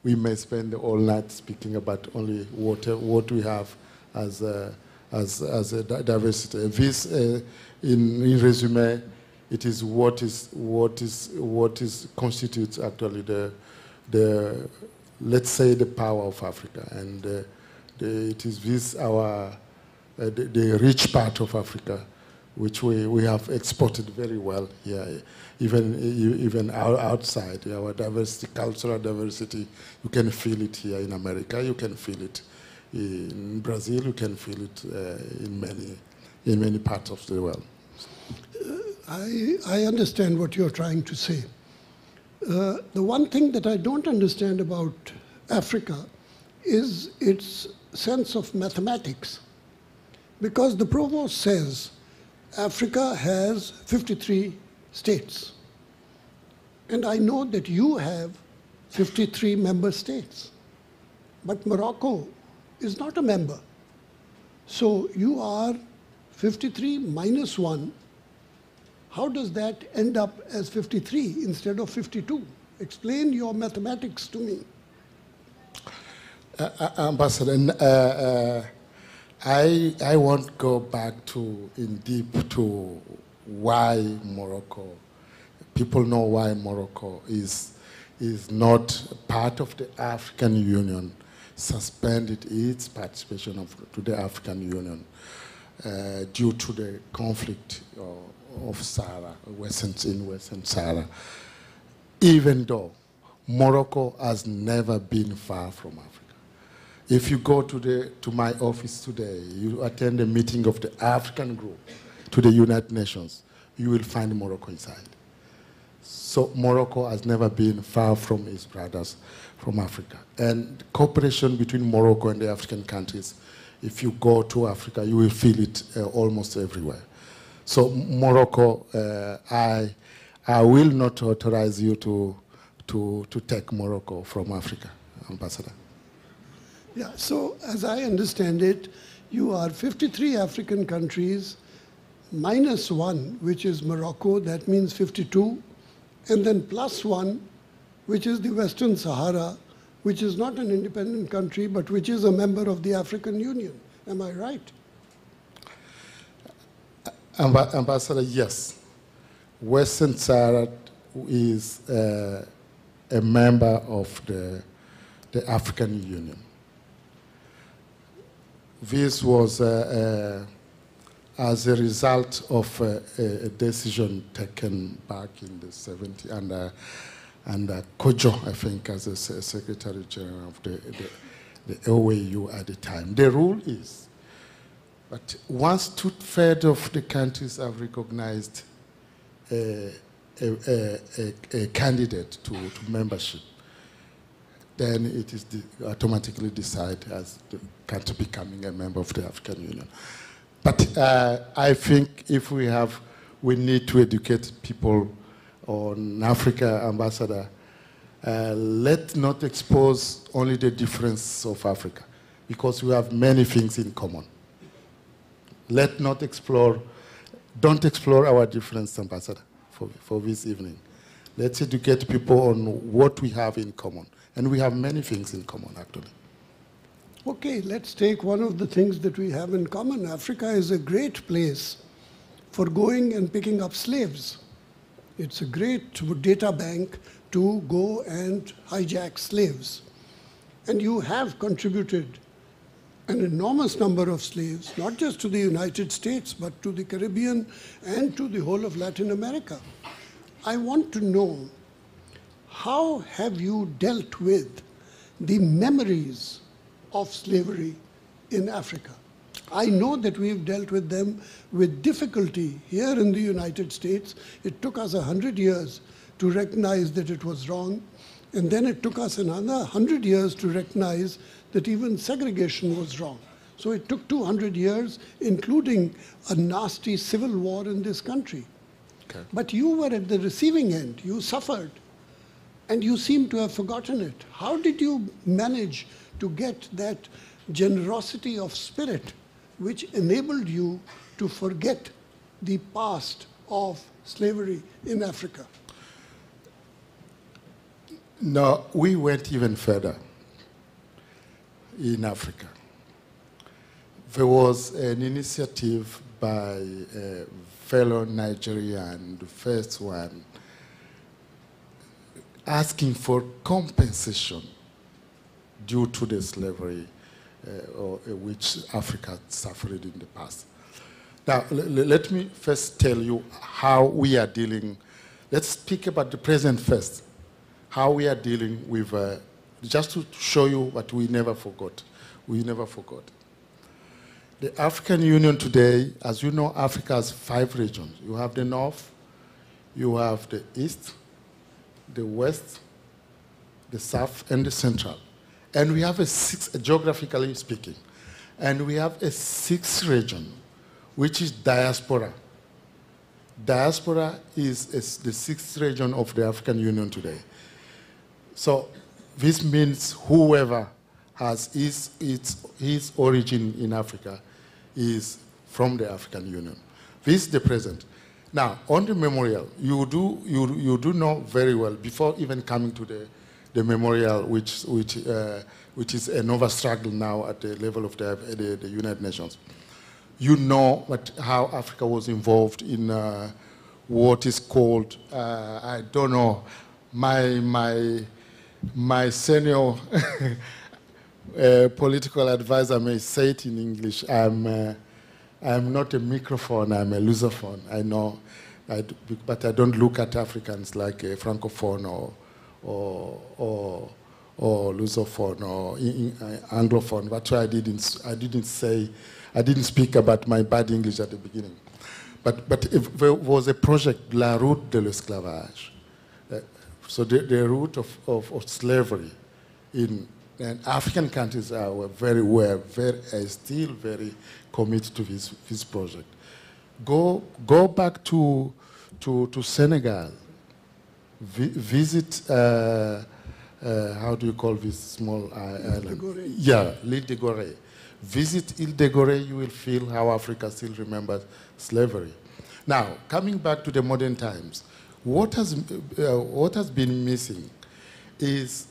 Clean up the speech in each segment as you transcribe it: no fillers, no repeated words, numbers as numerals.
we may spend all night speaking about only what we have as a diversity. This, in resume, it is what constitutes actually the let's say the power of Africa, and it is this the rich part of Africa, which we have exported very well here, even outside. Our diversity, cultural diversity, you can feel it here in America, you can feel it in Brazil, you can feel it in many parts of the world. I understand what you're trying to say. The one thing that I don't understand about Africa is its sense of mathematics. Because the provost says Africa has 53 states. And I know that you have 53 member states. But Morocco is not a member. So you are 53 minus 1. How does that end up as 53 instead of 52? Explain your mathematics to me. Ambassador, I won't go back in deep to why Morocco. People know why Morocco is not part of the African Union, suspended its participation to the African Union due to the conflict of Sahara, in Western Sahara. Even though Morocco has never been far from Africa. If you go to my office today, you attend a meeting of the African group to the United Nations, you will find Morocco inside. So Morocco has never been far from its brothers from Africa. And cooperation between Morocco and the African countries, if you go to Africa, you will feel it almost everywhere. So Morocco, I will not authorize you to take Morocco from Africa, Ambassador. Yeah, so as I understand it, you are 53 African countries minus 1, which is Morocco, that means 52, and then plus 1, which is the Western Sahara, which is not an independent country, but which is a member of the African Union. Am I right? Ambassador, yes. Western Sahara is a member of the African Union. This was as a result of a decision taken back in the 70s under Kojo, I think, as a Secretary General of the OAU at the time. The rule is that once 2/3 of the countries have recognized a candidate to membership, then it is automatically decided as the country becoming a member of the African Union. But I think if we need to educate people on Africa, Ambassador, let's not expose only the difference of Africa, because we have many things in common. Don't explore our difference, Ambassador, for this evening. Let's educate people on what we have in common. And we have many things in common, actually. Okay, let's take one of the things that we have in common. Africa is a great place for going and picking up slaves. It's a great data bank to go and hijack slaves. And you have contributed an enormous number of slaves, not just to the United States, but to the Caribbean and to the whole of Latin America. I want to know, how have you dealt with the memories of slavery in Africa? I know that we've dealt with them with difficulty here in the United States. It took us 100 years to recognize that it was wrong. And then it took us another 100 years to recognize that even segregation was wrong. So it took 200 years, including a nasty civil war in this country. Okay. But you were at the receiving end. You suffered. And you seem to have forgotten it. How did you manage to get that generosity of spirit which enabled you to forget the past of slavery in Africa? No, we went even further in Africa. There was an initiative by a fellow Nigerian, the first one, asking for compensation due to the slavery which Africa suffered in the past. Now, let me first tell you how we are dealing. Let's speak about the present first. How we are dealing with, just to show you what we never forgot. We never forgot. The African Union today, as you know, Africa has 5 regions. You have the North, you have the East, the West, the South, and the Central. And we have a 6th, geographically speaking, and we have a 6th region, which is diaspora. Diaspora is the 6th region of the African Union today. So this means whoever has his origin in Africa is from the African Union. This is the present. Now, on the memorial, you do know very well, before even coming to the memorial, which is a novel struggle now at the level of the United Nations. You know how Africa was involved in what is called, I don't know, my senior political advisor may say it in English. I'm not a microphone, I'm a lusophone. I know, but I don't look at Africans like a francophone or lusophone or anglophone. That's why I didn't speak about my bad English at the beginning. But if there was a project, La Route de l'Esclavage. So the route of slavery in African countries were still very committed to this project. Go back to Senegal. Visit how do you call this small island? Yeah, l'Île de Gorée. Visit Île de Gorée, you will feel how Africa still remembers slavery. Now, coming back to the modern times, what has been missing is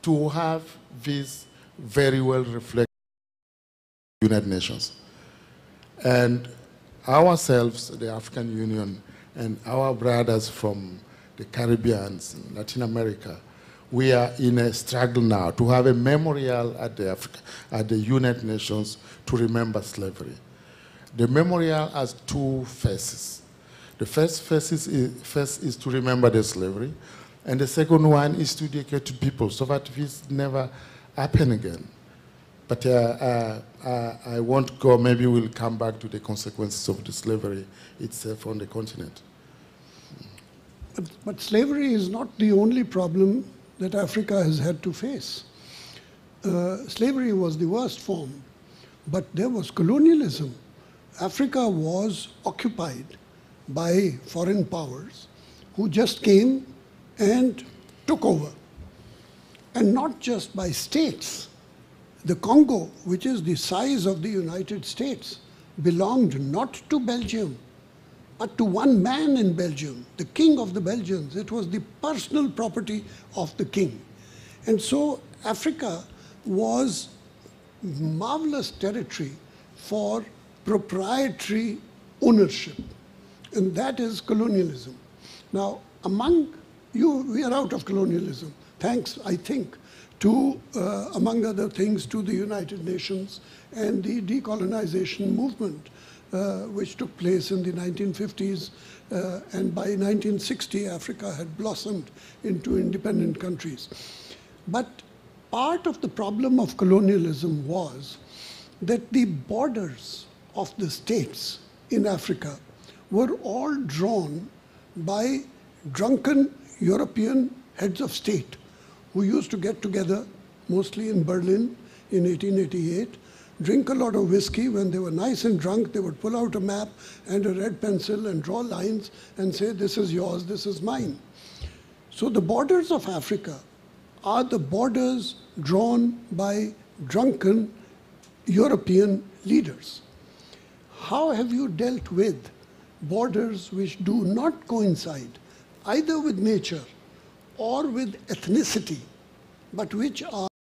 to have this very well reflected in the United Nations. And ourselves, the African Union, and our brothers from the Caribbean, Latin America, we are in a struggle now to have a memorial at the United Nations to remember slavery. The memorial has 2 phases. The first phase is to remember the slavery, and the second one is to educate to people so that this never happen again. But I won't go, maybe we'll come back to the consequences of the slavery itself on the continent. But slavery is not the only problem that Africa has had to face. Slavery was the worst form, but there was colonialism. Africa was occupied by foreign powers who just came and took over. And not just by states. The Congo, which is the size of the United States, belonged not to Belgium, but to one man in Belgium, the king of the Belgians. It was the personal property of the king. And so Africa was marvelous territory for proprietary ownership. And that is colonialism. Now, we are out of colonialism, thanks, I think, to, among other things, to the United Nations and the decolonization movement, which took place in the 1950s. And by 1960, Africa had blossomed into independent countries. But part of the problem of colonialism was that the borders of the states in Africa were all drawn by drunken European heads of state who used to get together, mostly in Berlin in 1888, drink a lot of whiskey. When they were nice and drunk, they would pull out a map and a red pencil and draw lines and say, this is yours, this is mine. So the borders of Africa are the borders drawn by drunken European leaders. How have you dealt with borders which do not coincide either with nature or with ethnicity, but which are